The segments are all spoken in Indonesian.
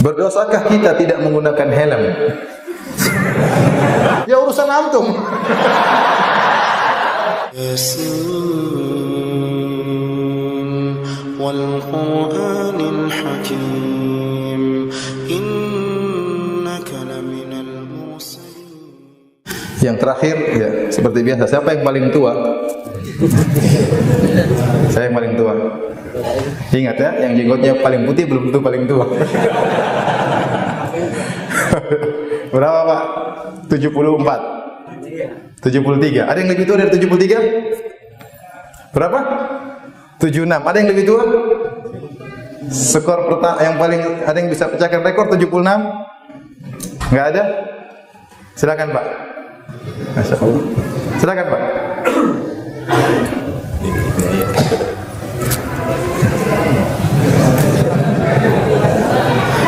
Berdosakah kita tidak menggunakan helm? Ya urusan antum. والقرآن الحكيم إنك لمن المرسلين. Yang terakhir ya seperti biasa, siapa yang paling tua? Saya yang paling tua. Ingat ya, yang jenggotnya paling putih belum tentu paling tua. Berapa Pak? 74. 73. Ada yang lebih tua dari 73? Berapa? 76. Ada yang lebih tua? Skor pertama yang paling ada yang bisa pecahkan rekor 76? Enggak ada? Silakan Pak. Masya Allah. Silakan Pak.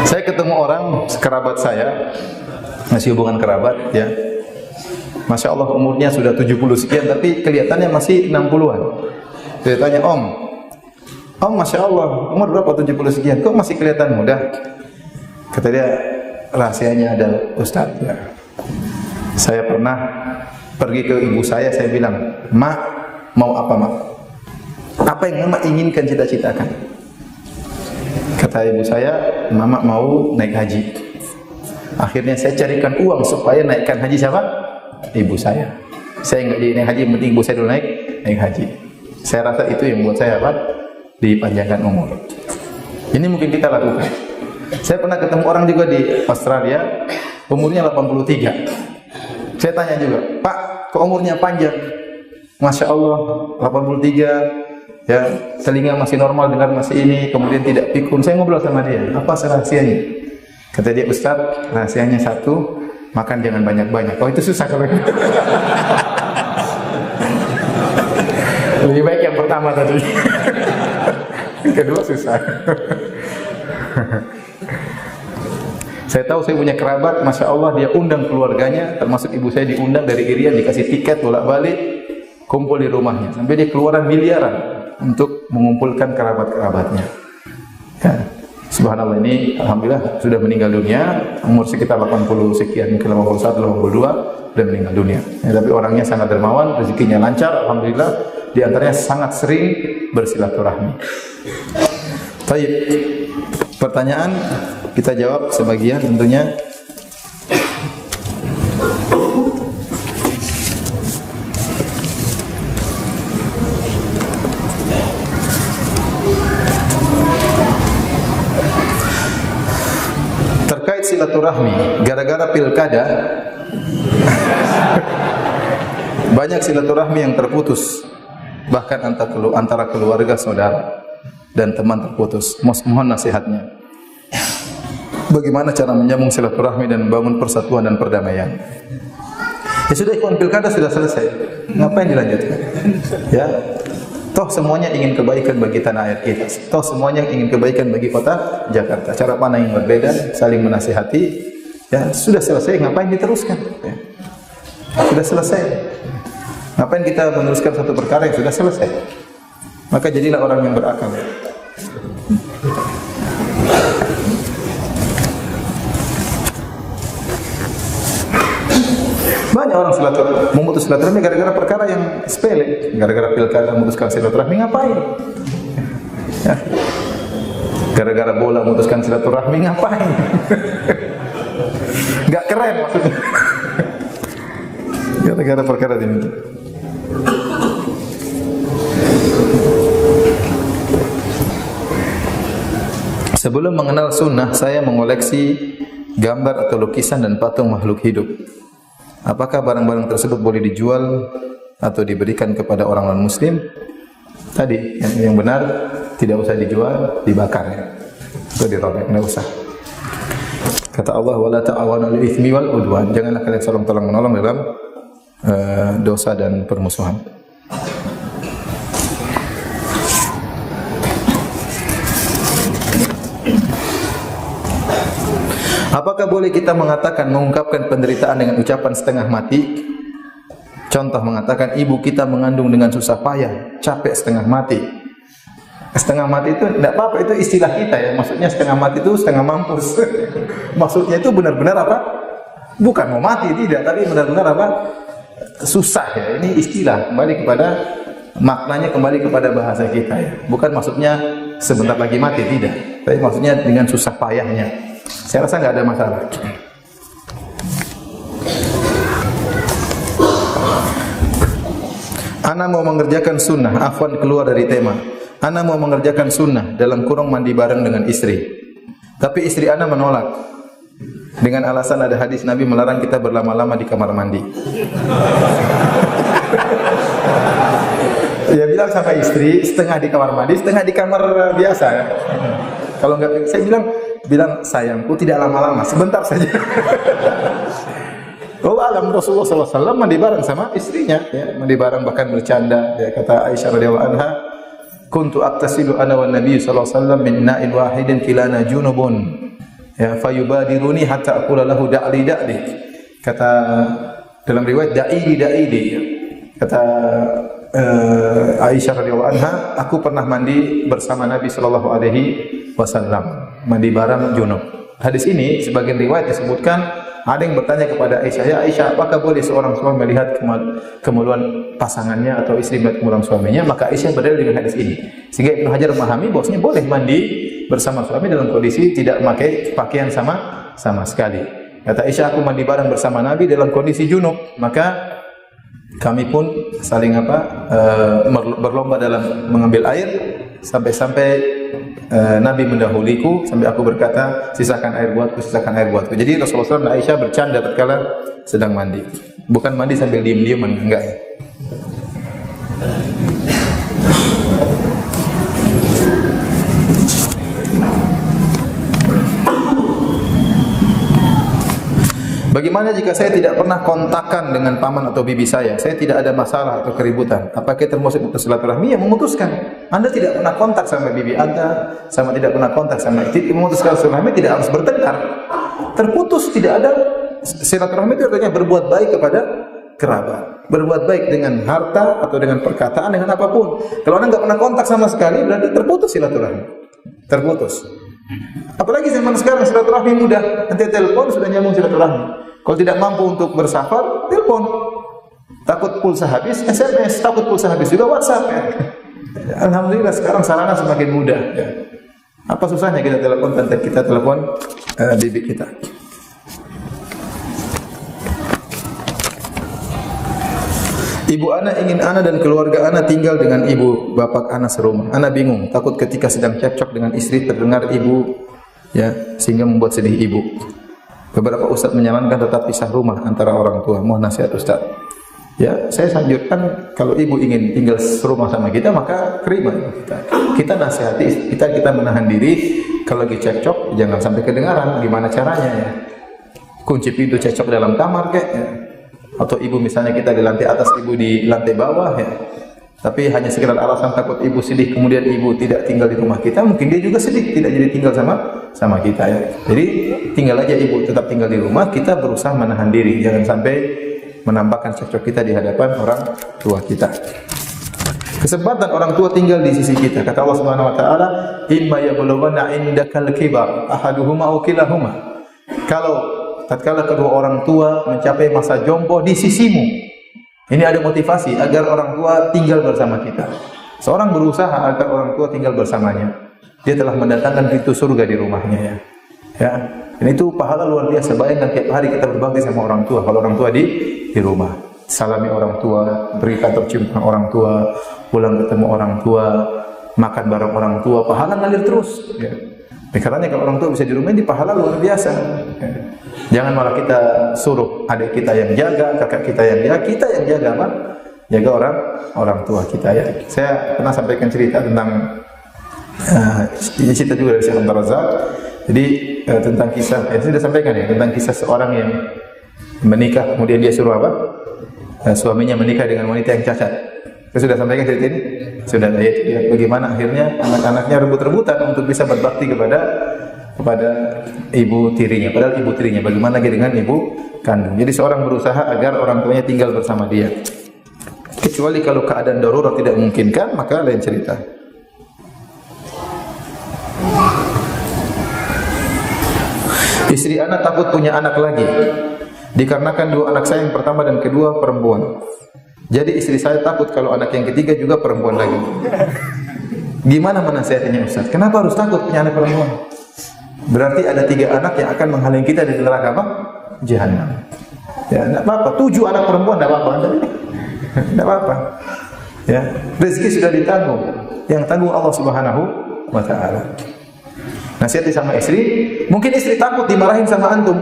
Saya ketemu orang kerabat saya, masih hubungan kerabat ya. Masya Allah umurnya sudah 70 sekian tapi kelihatannya masih 60-an. Saya tanya, Om Masya Allah, umur berapa 70 sekian? Kok masih kelihatan muda? Kata dia, rahasianya ada Ustaz ya. Saya pernah pergi ke ibu saya bilang, Mak, mau apa Mak? Apa yang Mama inginkan cita-citakan? Kata ibu saya, Mama mau naik haji. Akhirnya saya carikan uang supaya naikkan haji siapa? Ibu saya. Saya nggak jadi naik haji, penting ibu saya dulu naik haji. Saya rasa itu yang buat saya apa? Dipanjangkan umur. Ini mungkin kita lakukan. Saya pernah ketemu orang juga di Australia, umurnya 83. Saya tanya juga, Pak, kok umurnya panjang? Masya Allah, 83, ya telinga masih normal, dengar masih ini, kemudian tidak pikun. Saya ngobrol sama dia, apa rahasianya? Kata dia, Ustaz, rahasianya satu, makan jangan banyak-banyak. Oh itu susah kalau gitu. Lebih baik yang pertama tadi. Kedua susah. Saya tahu saya punya kerabat, Masya Allah dia undang keluarganya, termasuk ibu saya diundang dari Irian, dikasih tiket bolak-balik, kumpul di rumahnya. Sampai dia keluaran miliaran untuk mengumpulkan kerabat-kerabatnya. Ya. Subhanallah ini alhamdulillah sudah meninggal dunia, umur sekitar 80 sekian, mungkin 81, 82 sudah meninggal dunia. Ya, tapi orangnya sangat dermawan, rezekinya lancar, alhamdulillah. Di antaranya sangat sering bersilaturahmi. Baik. Pertanyaan kita jawab sebagian tentunya. Terkait silaturahmi, gara-gara pilkada banyak silaturahmi yang terputus, bahkan antara keluarga, saudara dan teman terputus. Mohon nasihatnya. Bagaimana cara menyambung silaturahmi dan membangun persatuan dan perdamaian? Ya sudah, ikhwan, pilkada sudah selesai. Ngapain dilanjutkan? Ya. Toh semuanya ingin kebaikan bagi tanah air kita. Toh semuanya ingin kebaikan bagi kota Jakarta. Cara pandang yang berbeda, saling menasihati. Ya, sudah selesai, ngapain diteruskan? Ya. Sudah selesai. Ngapain kita meneruskan satu perkara yang sudah selesai? Maka jadilah orang yang berakal. Banyak orang memutus silaturahmi gara-gara perkara yang sepele, gara-gara pilkada memutuskan silaturahmi, ngapain? Ya. Gara-gara bola memutuskan silaturahmi, ngapain? Gak keren maksudnya. Gara-gara perkara demikian. Sebelum mengenal sunnah, saya mengoleksi gambar atau lukisan dan patung makhluk hidup. Apakah barang-barang tersebut boleh dijual atau diberikan kepada orang non-muslim? Tadi yang benar tidak usah dijual, dibakar ya. Atau dirobek, tidak usah. Kata Allah, wala ta'awanu 'alal itsmi wal 'udwan. Janganlah kalian saling tolong menolong dalam dosa dan permusuhan. Apakah boleh kita mengungkapkan penderitaan dengan ucapan setengah mati? Contoh mengatakan ibu kita mengandung dengan susah payah, capek setengah mati. Setengah mati itu tidak apa-apa, itu istilah kita ya. Maksudnya setengah mati itu setengah mampus. Maksudnya itu benar-benar apa? Bukan mau mati tidak, tapi benar-benar apa? Susah ya. Ini istilah, kembali kepada maknanya, kembali kepada bahasa kita ya. Bukan maksudnya sebentar lagi mati, tidak. Tapi maksudnya dengan susah payahnya. Saya rasa nggak ada masalah. Ana mau mengerjakan sunnah, afwan keluar dari tema. Ana mau mengerjakan sunnah dalam kurung mandi bareng dengan istri. Tapi istri ana menolak. Dengan alasan ada hadis Nabi melarang kita berlama-lama di kamar mandi. Dia bilang sama istri, setengah di kamar mandi, setengah di kamar biasa ya. Kalau enggak, saya bilang sayangku tidak lama-lama, sebentar saja. Oh alam Rasulullah SAW mandi bareng sama istrinya, ya, mandi bareng bahkan bercanda. Ya, kata Aisyah radhiyallahu anha, kuntu aktasilu ana wan Nabi SAW min na'in wahidin kilana junubun, ya, fayubadiruni hatta aqula lahu da'li da'li. Kata dalam riwayat da'ili. Ya. Kata Aisyah radhiyallahu anha, aku pernah mandi bersama Nabi SAW, mandi bareng junub. Hadis ini sebagian riwayat disebutkan. Ada yang bertanya kepada Aisyah, ya Aisyah, apakah boleh seorang suami melihat kemaluan pasangannya atau istri melihat kemaluan suaminya? Maka Aisyah berdalil dengan hadis ini. Sehingga Ibnu Hajar memahami bahwasanya boleh mandi bersama suami dalam kondisi tidak memakai pakaian sama sekali. Kata Aisyah, aku mandi bareng bersama Nabi dalam kondisi junub, maka kami pun saling berlomba dalam mengambil air sampai Nabi mendahuliku sampai aku berkata, sisakan air buatku. Jadi Rasulullah SAW dan Aisyah bercanda tatkala sedang mandi. Bukan mandi sambil diam-diaman, enggak ya. Bagaimana jika saya tidak pernah kontakkan dengan paman atau bibi saya? Saya tidak ada masalah atau keributan. Apakah termasuk silaturahmi? Yang memutuskan. Anda tidak pernah kontak sama bibi Anda, sama tidak pernah kontak sama istri, memutuskan silaturahmi tidak harus bertengkar. Terputus, tidak ada. Silaturahmi itu artinya berbuat baik kepada kerabat. Berbuat baik dengan harta atau dengan perkataan, dengan apapun. Kalau Anda nggak pernah kontak sama sekali, berarti terputus silaturahmi. Terputus. Apalagi zaman sekarang silaturahmi mudah. Nanti telepon sudah nyambung silaturahmi. Kalau tidak mampu untuk bersafar, telepon. Takut pulsa habis, SMS. Takut pulsa habis juga WhatsApp ya. Alhamdulillah sekarang sarana semakin mudah ya. Apa susahnya kita telepon tante kita, telepon bibi kita. Ibu ana ingin ana dan keluarga ana tinggal dengan ibu bapak ana serumah. Ana bingung, takut ketika sedang cekcok dengan istri terdengar ibu ya, sehingga membuat sedih ibu. Beberapa ustaz menyarankan tetap pisah rumah antara orang tua. Mohon nasihat ustaz. Ya, saya anjurkan kalau ibu ingin tinggal serumah sama kita, maka terima kita nasihati kita menahan diri. Kalau lagi cekcok jangan sampai kedengaran. Gimana caranya ya? Kunci pintu cekcok dalam kamar kayak ya. Atau ibu misalnya kita di lantai atas, ibu di lantai bawah ya. Tapi hanya sekedar alasan takut ibu sedih, kemudian ibu tidak tinggal di rumah kita, mungkin dia juga sedih tidak jadi tinggal sama kita ya. Jadi tinggal aja ibu tetap tinggal di rumah, kita berusaha menahan diri, jangan sampai menambahkan cekcok kita di hadapan orang tua kita. Kesempatan orang tua tinggal di sisi kita. Kata Allah Subhanahu wa taala, "Imma yablughanna 'indakal kibar ahaduhuma aw kilahuma." Kalau tatkala kedua orang tua mencapai masa jompo di sisimu, ini ada motivasi agar orang tua tinggal bersama kita. Seorang berusaha agar orang tua tinggal bersamanya. Dia telah mendatangkan pintu surga di rumahnya ya. Ya. Dan itu pahala luar biasa. Bayangkan tiap hari kita berbakti sama orang tua. Kalau orang tua di rumah, salami orang tua, berikan tercium orang tua, pulang ketemu orang tua, makan bareng orang tua, pahala ngalir terus. Ya. Karena kalau orang tua bisa di rumah, ini pahala luar biasa. Ya. Jangan malah kita suruh adik kita yang jaga, kakak kita yang jaga, kita yang jaga apa? Jaga orang tua kita ya. Saya pernah sampaikan cerita tentang cerita juga dari Syekh Abdul Razak. Jadi tentang kisah, saya sudah sampaikan ya, tentang kisah seorang yang menikah, kemudian dia suruh apa? Suaminya menikah dengan wanita yang cacat. Saya sudah sampaikan cerita ini. Sudah ya, bagaimana akhirnya anak-anaknya rebut-rebutan untuk bisa berbakti kepada ibu tirinya. Padahal ibu tirinya bagaimana lagi dengan ibu kandung. Jadi seorang berusaha agar orang tuanya tinggal bersama dia. Kecuali kalau keadaan darurat tidak memungkinkan, maka lain cerita. Istri anak takut punya anak lagi, dikarenakan dua anak saya yang pertama dan kedua perempuan. Jadi istri saya takut kalau anak yang ketiga juga perempuan lagi. Gimana menasihatinya Ustaz? Kenapa harus takut punya anak perempuan? Berarti ada 3 anak yang akan menghalangi kita dari neraka apa? Jahanam. Ya, tidak apa-apa. 7 anak perempuan tidak apa-apa. Tidak apa-apa. Ya, rezeki sudah ditanggung. Yang tanggung Allah Subhanahu wa Ta'ala. Nasihati sama istri. Mungkin istri takut dimarahin sama antum.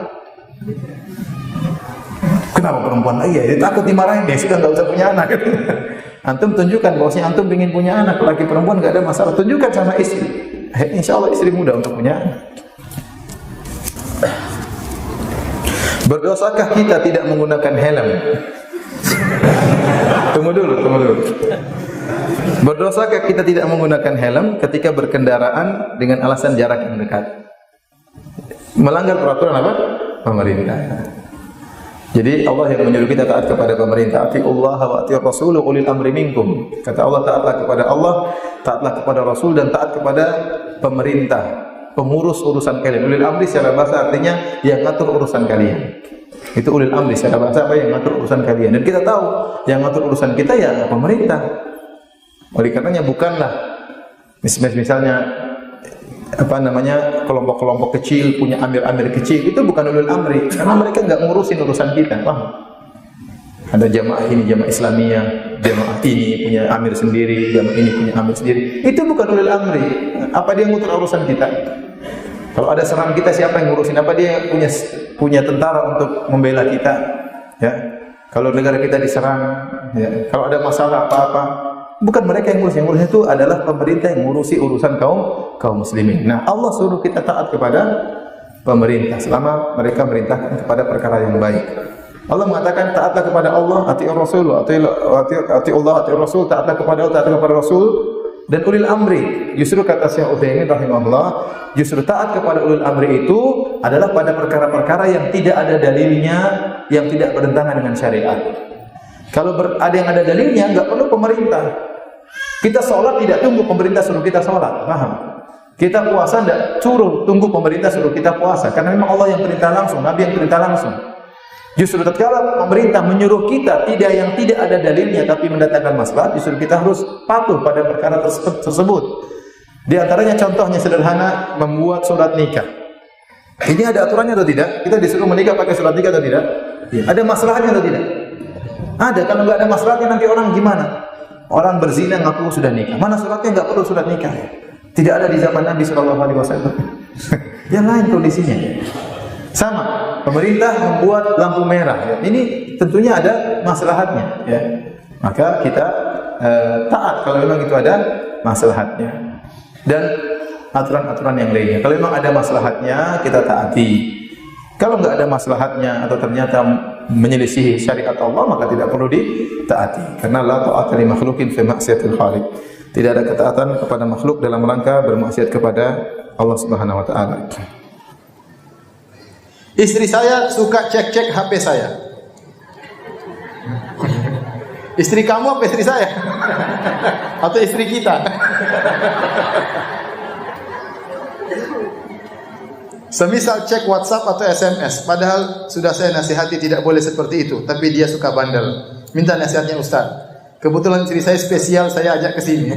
Kenapa perempuan lagi ya? Dia takut dimarahin, dia sudah nggak usah punya anak. Antum tunjukkan bahwasanya antum ingin punya anak, laki perempuan nggak ada masalah. Tunjukkan sama istri. Insya Allah istri muda untuk punya anak. Berdosakah kita tidak menggunakan helm? Tunggu dulu. Berdosakah kita tidak menggunakan helm ketika berkendaraan dengan alasan jarak yang dekat? Melanggar peraturan apa? Pemerintah. Jadi Allah yang menyuruh kita taat kepada pemerintah. Atiullah wa atiur rasul ulil amri minkum. Kata Allah, taatlah kepada Allah, taatlah kepada Rasul dan taat kepada pemerintah, pengurus urusan kalian. Ulil amri secara bahasa artinya yang ngatur urusan kalian. Itu ulil amri secara bahasa apa? Yang ngatur urusan kalian. Dan kita tahu yang ngatur urusan kita ya pemerintah. Oleh karenanya bukanlah misalnya kelompok-kelompok kecil punya amir-amir kecil, itu bukan ulul amri karena mereka enggak ngurusin urusan kita, paham? Ada jamaah ini jamaah Islamiyah, jamaah ini punya amir sendiri, jamaah ini punya amir sendiri. Itu bukan ulul amri. Apa dia ngutur urusan kita? Kalau ada serangan kita siapa yang ngurusin? Apa dia punya tentara untuk membela kita? Ya. Kalau negara kita diserang, ya. Kalau ada masalah apa-apa, bukan mereka yang ngurus, yang ngurus itu adalah pemerintah yang ngurusi urusan kaum muslimin. Nah, Allah suruh kita taat kepada pemerintah selama mereka merintahkan kepada perkara yang baik. Allah mengatakan taatlah kepada Allah, atiur Rasul, atiullah, atiur Rasul, taatlah kepada Allah, taatlah kepada Rasul dan ulil amri. Justru kata Syekh Utsaimin rahimahullah, justru taat kepada ulil amri itu adalah pada perkara-perkara yang tidak ada dalilnya, yang tidak bertentangan dengan syariat. Kalau ada yang ada dalilnya, enggak perlu pemerintah. Kita sholat tidak tunggu pemerintah suruh kita sholat, paham? Kita puasa tidak suruh tunggu pemerintah suruh kita puasa, karena memang Allah yang perintah langsung, Nabi yang perintah langsung. Justru tatkala pemerintah menyuruh kita yang tidak ada dalilnya tapi mendatangkan maslahat, justru kita harus patuh pada perkara tersebut. Di antaranya contohnya sederhana, membuat surat nikah. Ini ada aturannya atau tidak? Kita disuruh menikah pakai surat nikah atau tidak? Ya. Ada masalahnya atau tidak? Ada. Kalau nggak ada masalahnya nanti orang gimana? Orang berzina ngaku sudah nikah. Mana suratnya? Nggak perlu surat nikah. Tidak ada di zaman Nabi SAW. Yang lain kondisinya. Sama. Pemerintah membuat lampu merah. Ya. Ini tentunya ada maslahatnya. Ya. Maka kita taat kalau memang itu ada maslahatnya. Dan aturan-aturan yang lainnya. Kalau memang ada maslahatnya, kita taati. Kalau nggak ada maslahatnya atau ternyata menyelisihi syariat Allah, maka tidak perlu ditaati. Karena la ta'ata li makhluqin fi ma'siyatil khaliq. Tidak ada ketaatan kepada makhluk dalam rangka bermaksiat kepada Allah Subhanahu wa taala. Istri saya suka cek-cek HP saya. Istri kamu apa istri saya? Atau istri kita? Semisal cek WhatsApp atau SMS, padahal sudah saya nasihati tidak boleh seperti itu, tapi dia suka bandel. Minta nasihatnya Ustaz. Kebetulan istri saya spesial, saya ajak ke sini.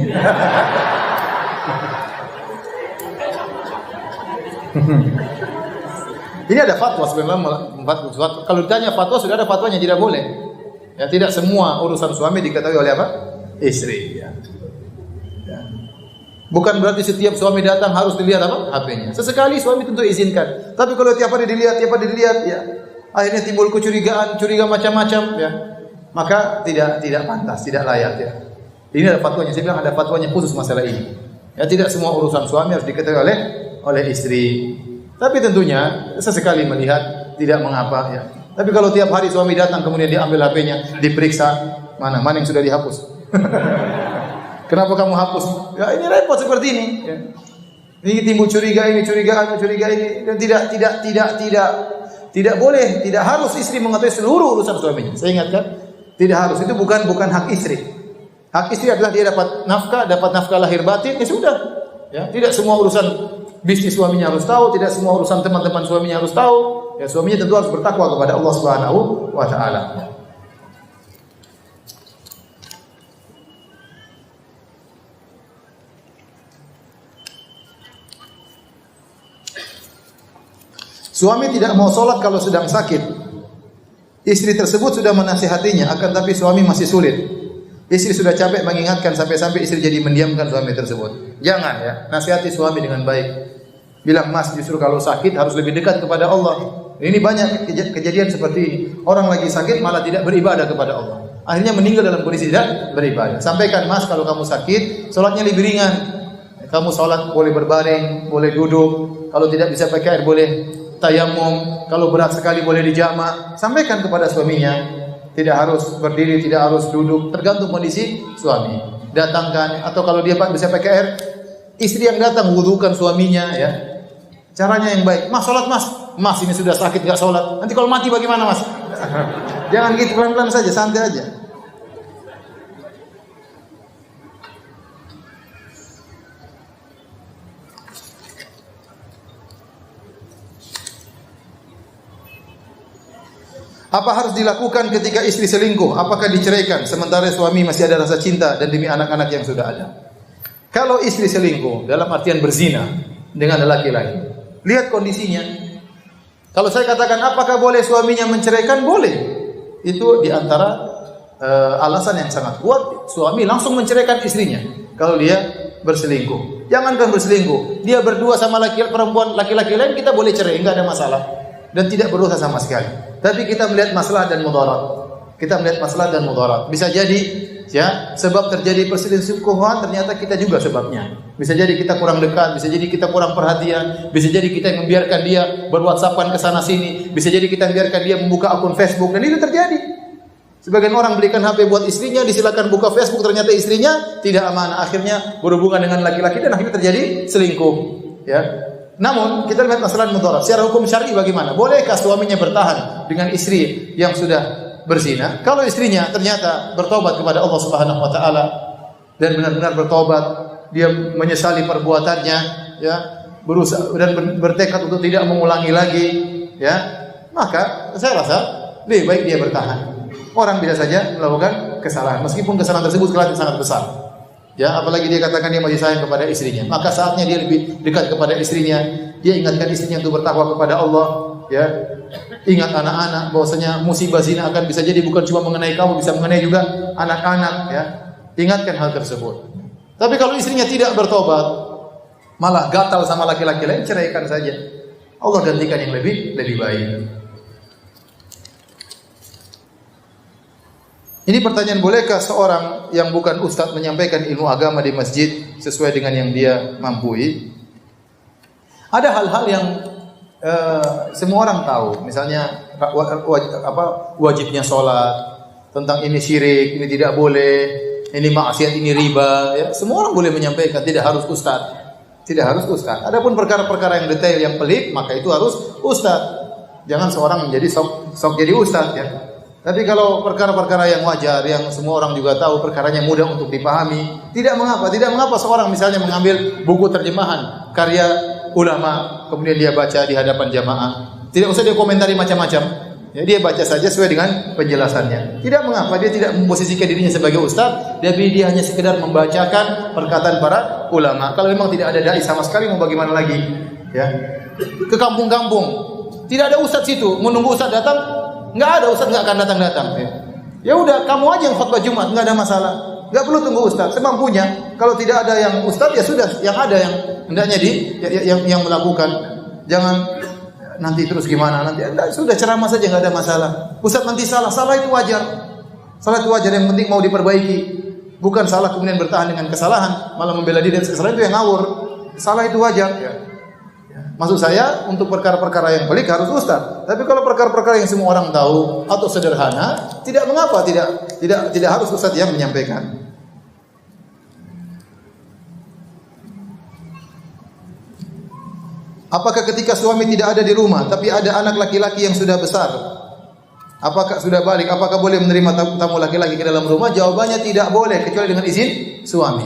Ini ada fatwa sebenarnya. Kalau ditanya fatwa, sudah ada fatwanya tidak boleh. Ya, tidak semua urusan suami diketahui oleh apa? Istri. Ya. Bukan berarti setiap suami datang harus dilihat apa? HP-nya. Sesekali suami tentu izinkan. Tapi kalau tiap hari dilihat, ya, akhirnya timbul kecurigaan, curiga macam-macam, ya. Maka tidak pantas, tidak layak, ya. Ini ada fatwanya. Saya bilang ada fatwanya khusus masalah ini. Ya, tidak semua urusan suami harus diketahui oleh istri. Tapi tentunya sesekali melihat tidak mengapa, ya. Tapi kalau tiap hari suami datang kemudian dia ambil HP-nya, diperiksa, mana yang sudah dihapus. Kenapa kamu hapus? Ya ini repot seperti ini. Ya. Ini timbul curiga ini. Dan tidak boleh, tidak harus istri mengetahui seluruh urusan suaminya. Saya ingatkan, tidak harus. Itu bukan hak istri. Hak istri adalah dia dapat nafkah lahir batin, ya sudah. Ya, tidak semua urusan bisnis suaminya harus tahu, tidak semua urusan teman-teman suaminya harus tahu. Ya, suaminya tentu harus bertakwa kepada Allah Subhanahu wa taala. Suami tidak mau sholat kalau sedang sakit. Istri tersebut sudah menasihatinya, akan tapi suami masih sulit. Istri sudah capek mengingatkan sampai-sampai istri jadi mendiamkan suami tersebut. Jangan ya, nasihati suami dengan baik. Bilang, "Mas, justru kalau sakit harus lebih dekat kepada Allah." Ini banyak kejadian seperti ini. Orang lagi sakit malah tidak beribadah kepada Allah. Akhirnya meninggal dalam kondisi tidak beribadah. Sampaikan, "Mas, kalau kamu sakit, sholatnya lebih ringan. Kamu sholat boleh berbaring, boleh duduk. Kalau tidak bisa pakai air boleh tayamum, kalau berat sekali boleh dijama." Sampaikan kepada suaminya. Tidak harus berdiri, tidak harus duduk, tergantung kondisi suami. Datangkan, atau kalau dia bisa pakai air, istri yang datang wudukan suaminya ya. Caranya yang baik. "Mas, sholat mas." "Mas, ini sudah sakit gak sholat. Nanti kalau mati bagaimana mas?" Jangan gitu, pelan-pelan saja, santai aja. Apa harus dilakukan ketika istri selingkuh? Apakah diceraikan sementara suami masih ada rasa cinta dan demi anak-anak yang sudah ada? Kalau istri selingkuh dalam artian berzina dengan lelaki lain, lihat kondisinya. Kalau saya katakan apakah boleh suaminya menceraikan? Boleh. Itu diantara alasan yang sangat kuat. Suami langsung menceraikan istrinya kalau dia berselingkuh. Jangankan berselingkuh, dia berdua sama laki-laki lain, kita boleh cerai, enggak ada masalah dan tidak berdosa sama sekali. Tapi kita melihat masalah dan mudarat. Kita melihat masalah dan mudarat. Bisa jadi ya, sebab terjadi perselingkuhan ternyata kita juga sebabnya. Bisa jadi kita kurang dekat, bisa jadi kita kurang perhatian, bisa jadi kita yang membiarkan dia berwhatsappan ke sana sini, bisa jadi kita membiarkan dia membuka akun Facebook, dan itu terjadi. Sebagian orang belikan HP buat istrinya, disilakan buka Facebook, ternyata istrinya tidak amanah, akhirnya berhubungan dengan laki-laki dan akhirnya terjadi selingkuh. Ya. Namun kita lihat masalah mudarat. Secara hukum syar'i bagaimana? Bolehkah suaminya bertahan dengan istri yang sudah berzina? Kalau istrinya ternyata bertobat kepada Allah Subhanahu wa taala dan benar-benar bertobat, dia menyesali perbuatannya, ya, berusaha dan bertekad untuk tidak mengulangi lagi, ya, maka saya rasa lebih baik dia bertahan. Orang bisa saja melakukan kesalahan, meskipun kesalahan tersebut sangat besar. Ya, apalagi dia katakan dia masih sayang kepada istrinya, maka saatnya dia lebih dekat kepada istrinya. Dia ingatkan istrinya untuk bertakwa kepada Allah, ya. Ingat anak-anak bahwasanya musibah zina akan bisa jadi bukan cuma mengenai kamu, bisa mengenai juga anak-anak, ya. Ingatkan hal tersebut. Tapi kalau istrinya tidak bertobat, malah gatal sama laki-laki lain, ceraikan saja. Allah gantikan yang lebih baik. Ini pertanyaan, bolehkah seorang yang bukan ustadz menyampaikan ilmu agama di masjid sesuai dengan yang dia mampu? Ada hal-hal yang semua orang tahu, misalnya wajibnya sholat, tentang ini syirik, ini tidak boleh, ini maksiat, ini riba. Ya, semua orang boleh menyampaikan, tidak harus ustadz, tidak harus ustadz. Adapun perkara-perkara yang detail, yang pelik, maka itu harus ustadz. Jangan seorang menjadi sok jadi ustadz, ya. Tapi kalau perkara-perkara yang wajar, yang semua orang juga tahu, perkaranya mudah untuk dipahami, tidak mengapa seorang misalnya mengambil buku terjemahan karya ulama, kemudian dia baca di hadapan jamaah. Tidak usah dia komentari macam-macam. Ya, dia baca saja sesuai dengan penjelasannya. Tidak mengapa, dia tidak memposisikan dirinya sebagai ustaz, tapi dia hanya sekedar membacakan perkataan para ulama. Kalau memang tidak ada dai sama sekali, mau bagaimana lagi? Ya. Ke kampung-kampung, tidak ada ustaz situ, menunggu ustaz datang. Enggak ada ustaz, enggak akan datang. Ya udah, kamu aja yang khutbah Jumat, enggak ada masalah. Enggak perlu tunggu ustaz, semampunya. Kalau tidak ada yang ustaz, ya sudah, yang ada yang hendaknya yang melakukan. Jangan nanti terus gimana nanti. Sudah ceramah saja, enggak ada masalah. Ustaz nanti salah itu wajar. Salah itu wajar, yang penting mau diperbaiki. Bukan salah kemudian bertahan dengan kesalahan, malah membela diri dari kesalahan, itu yang ngawur. Salah itu wajar, ya. Maksud saya, untuk perkara-perkara yang pelik harus ustaz. Tapi kalau perkara-perkara yang semua orang tahu atau sederhana, tidak mengapa, tidak harus ustaz yang menyampaikan. Apakah ketika suami tidak ada di rumah, tapi ada anak laki-laki yang sudah besar, apakah sudah balik, apakah boleh menerima tamu laki-laki ke dalam rumah? Jawabannya tidak boleh, kecuali dengan izin suami.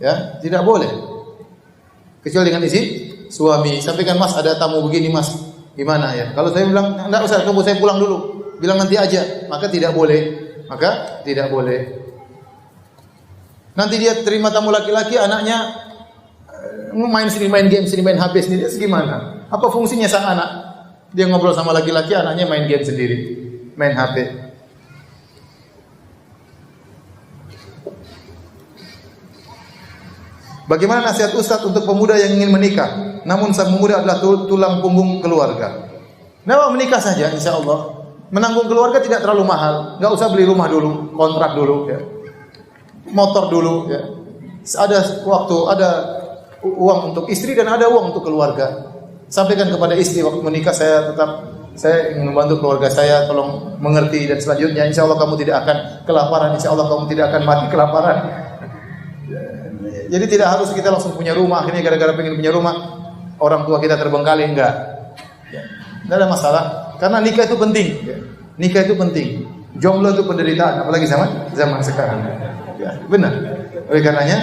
Ya, tidak boleh. Kecuali dengan izin suami, sampaikan, Mas ada tamu begini Mas, gimana ya? Kalau saya bilang enggak usah, tunggu saya pulang dulu, bilang nanti aja, maka tidak boleh. Maka tidak boleh. Nanti dia terima tamu laki-laki, anaknya main sini, main game sini, main HP sendiri, gimana? Apa fungsinya sang anak? Dia ngobrol sama laki-laki, anaknya main game sendiri, main HP. Bagaimana nasihat Ustaz untuk pemuda yang ingin menikah, namun sang pemuda adalah tulang punggung keluarga? Nah, menikah saja, insya Allah. Menanggung keluarga tidak terlalu mahal. Enggak usah beli rumah dulu, kontrak dulu, ya. Motor dulu, ya. Ada waktu, ada uang untuk istri dan ada uang untuk keluarga. Sampaikan kepada istri waktu menikah, saya ingin membantu keluarga saya, tolong mengerti, dan selanjutnya insya Allah kamu tidak akan kelaparan, insya Allah kamu tidak akan mati kelaparan. Jadi tidak harus kita langsung punya rumah, akhirnya gara-gara pengen punya rumah orang tua kita terbengkalai, enggak. Ya. Tidak ada masalah, karena nikah itu penting. Ya. Nikah itu penting. Jomblo itu penderitaan, apalagi zaman sekarang. Ya, benar. Oleh karenanya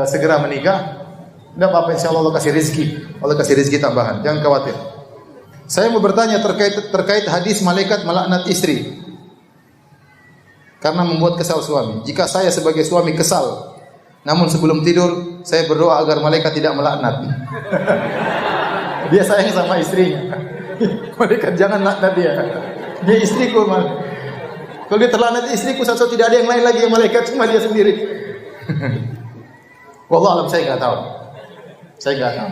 segera menikah. Tidak apa-apa, insya Allah Allah kasih rezeki. Allah kasih rezeki tambahan, jangan khawatir. Saya mau bertanya terkait hadis malaikat melaknat istri karena membuat kesal suami. Jika saya sebagai suami kesal, namun sebelum tidur saya berdoa agar malaikat tidak melaknat. Dia sayang sama istrinya. Malaikat jangan laknat dia. Dia istriku, man. Kalau dia terlaknat istriku, satu tidak ada yang lain lagi yang malaikat, cuma dia sendiri. Wallahu alam, saya enggak tahu. Saya enggak tahu.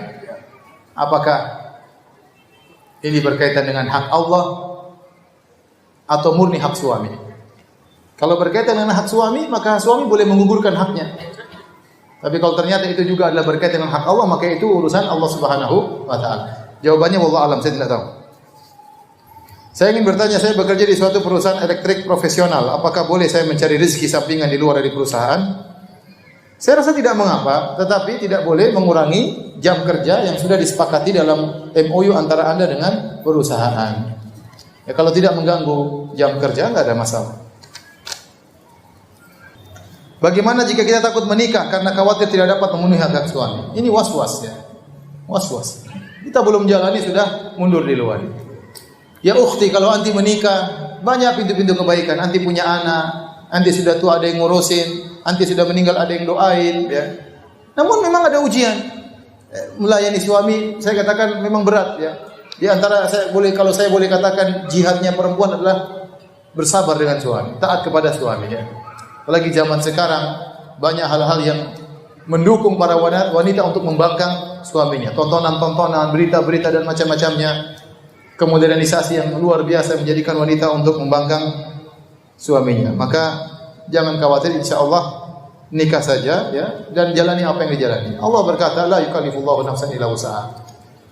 Apakah ini berkaitan dengan hak Allah atau murni hak suami? Kalau berkaitan dengan hak suami, maka suami boleh menggugurkan haknya. Tapi kalau ternyata itu juga adalah berkaitan dengan hak Allah, maka itu urusan Allah Subhanahu wa taala. Jawabannya wallahu alam, saya tidak tahu. Saya ingin bertanya, saya bekerja di suatu perusahaan elektrik profesional. Apakah boleh saya mencari rezeki sampingan di luar dari perusahaan? Saya rasa tidak mengapa, tetapi tidak boleh mengurangi jam kerja yang sudah disepakati dalam MOU antara Anda dengan perusahaan. Ya, kalau tidak mengganggu jam kerja, enggak ada masalah. Bagaimana jika kita takut menikah karena khawatir tidak dapat memenuhi hak suami? Ini was-was ya. Was-was. Kita belum jalani sudah mundur di luar. Ya ukhti, kalau anti menikah, banyak pintu-pintu kebaikan. Anti punya anak, anti sudah tua ada yang ngurusin, anti sudah meninggal ada yang doain, ya. Namun memang ada ujian. Melayani suami, saya katakan memang berat, ya. Di antara kalau saya boleh katakan jihadnya perempuan adalah bersabar dengan suami, taat kepada suami, ya. Apalagi zaman sekarang banyak hal-hal yang mendukung para wanita untuk membangkang suaminya. Tontonan-tontonan, berita-berita dan macam-macamnya. Kemodernisasi yang luar biasa menjadikan wanita untuk membangkang suaminya. Maka jangan khawatir, insya Allah nikah saja, ya, dan jalani apa yang dijalani. Allah berkata, la yukallifullahu nafsan illa wus'aha.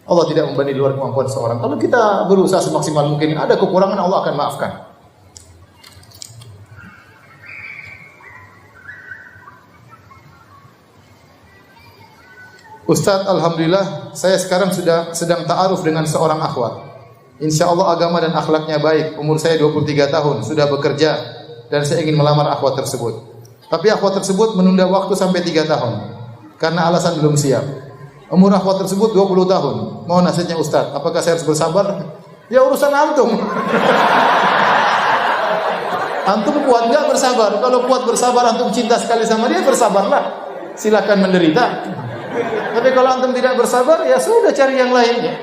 Allah tidak membebani luar kemampuan seorang. Kalau kita berusaha semaksimal mungkin, ada kekurangan Allah akan maafkan. Ustaz, alhamdulillah saya sekarang sedang ta'aruf dengan seorang akhwat. Insya Allah agama dan akhlaknya baik. Umur saya 23 tahun, sudah bekerja dan saya ingin melamar akhwat tersebut. Tapi akhwat tersebut menunda waktu sampai 3 tahun karena alasan belum siap. Umur akhwat tersebut 20 tahun. Mohon nasihatnya Ustaz, apakah saya harus bersabar? Ya urusan antum. Antum kuat enggak bersabar? Kalau kuat bersabar, antum cinta sekali sama dia, bersabarlah. Silakan menderita. Tapi kalau antum tidak bersabar, ya sudah cari yang lain, ya.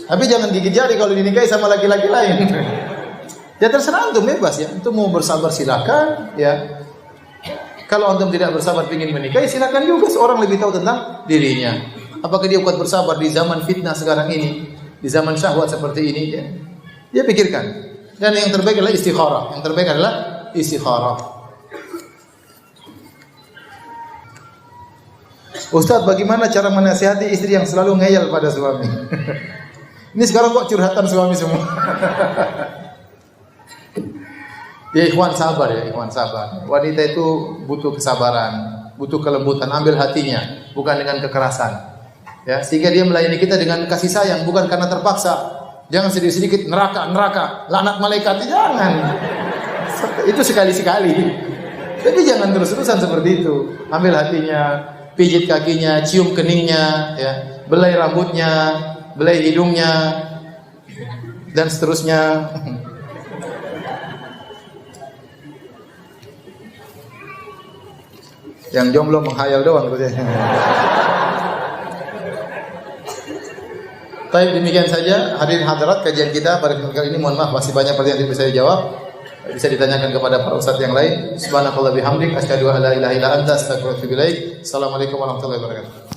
Tapi jangan gigit jari kalau dinikahi sama laki-laki lain. Ya terserah antum, bebas ya. Antum mau bersabar silakan, ya. Kalau antum tidak bersabar ingin menikahi, silakan juga. Seorang lebih tahu tentang dirinya. Apakah dia kuat bersabar di zaman fitnah sekarang ini, di zaman syahwat seperti ini, ya. Dia pikirkan. Dan yang terbaik adalah istikharah. Yang terbaik adalah istikharah. Ustaz, bagaimana cara menasihati istri yang selalu ngeyel pada suami? Ini sekarang kok curhatan suami semua. Ya ikhwan sabar, ya ikhwan sabar. Wanita itu butuh kesabaran, butuh kelembutan, ambil hatinya, bukan dengan kekerasan. Ya, sehingga dia melayani kita dengan kasih sayang, bukan karena terpaksa. Jangan sedikit-sedikit neraka, laknat malaikat, jangan. Itu sekali-sekali. Tapi jangan terus-terusan seperti itu. Ambil hatinya, pijit kakinya, cium keningnya, ya, belai rambutnya, belai hidungnya, dan seterusnya. Yang jomblo menghayal doang gitu ya. Baik, demikian saja hadirin hadirat kajian kita pada kali ini. Mohon maaf masih banyak pertanyaan yang bisa dijawab. Bisa ditanyakan kepada para ustaz yang lain. Subhanakallah bihamdik asyhadu an la ilaha illa anta astaghfiruka wa atubu ilaik. Assalamualaikum warahmatullahi wabarakatuh.